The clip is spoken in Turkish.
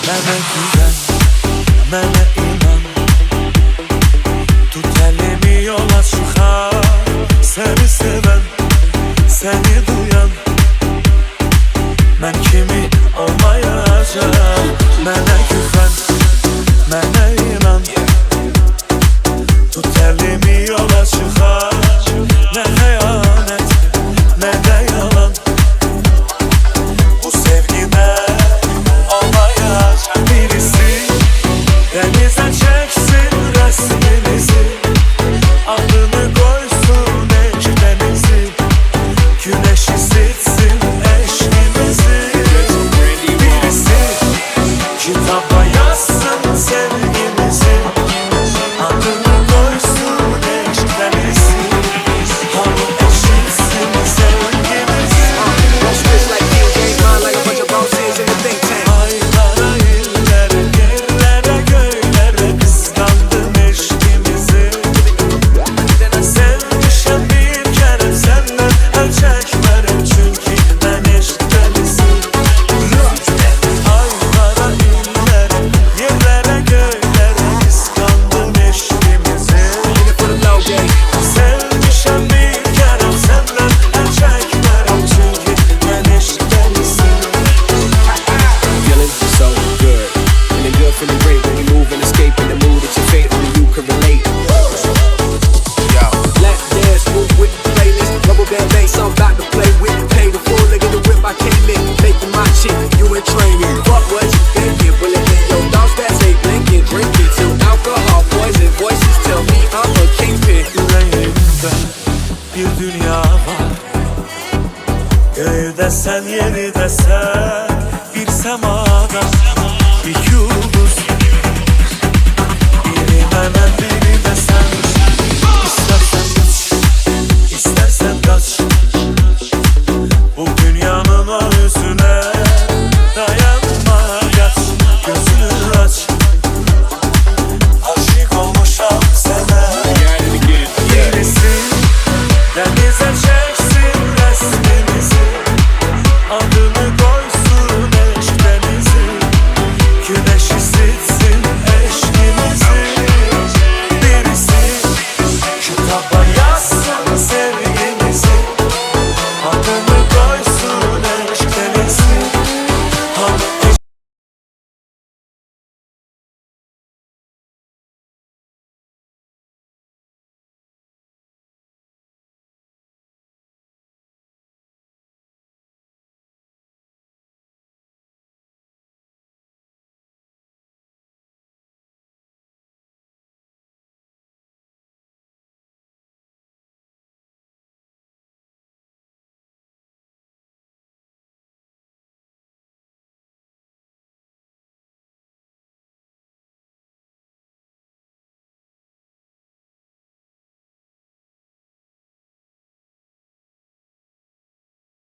Mənə güvən, mənə inan, tut əlimi yola çıxar. Səni sevən, səni duyan, mən kimi olmayacaq. Mənə güvən, mənə inan, tut əlimi yola çıxar. Nə xəyanət, nə də yalan, bu sevgimə olmayacaq. Birisi dənizə çəksin rəsmimizi, adını qoysun eşqimizi, güneşi silsin eşqimizi. Birisi kitaba yazsın sevgimizi, adını koysun eşqimizi, hamı eşitsin sevgimizi. Aylara illere, yerlere, göylere kıskandım eşqimizi. Sevmişəm bir kere senden el çekmerim, çünkü ben eşq dəlisi. Aylara illere, yerlere, göylere kıskandım eşqimizi. Sevmişəm bir kere senden el çekmerim, çünkü ben eşq dəlisi. Feeling so good, feeling good, feeling great when you move and escape in the mood that you fate, only you can relate. Yo, lap dance, move with the playlist, rubber band bass, I'm about to play with. Pay the full nigga the whip, I can't lick, making my shit, you in training.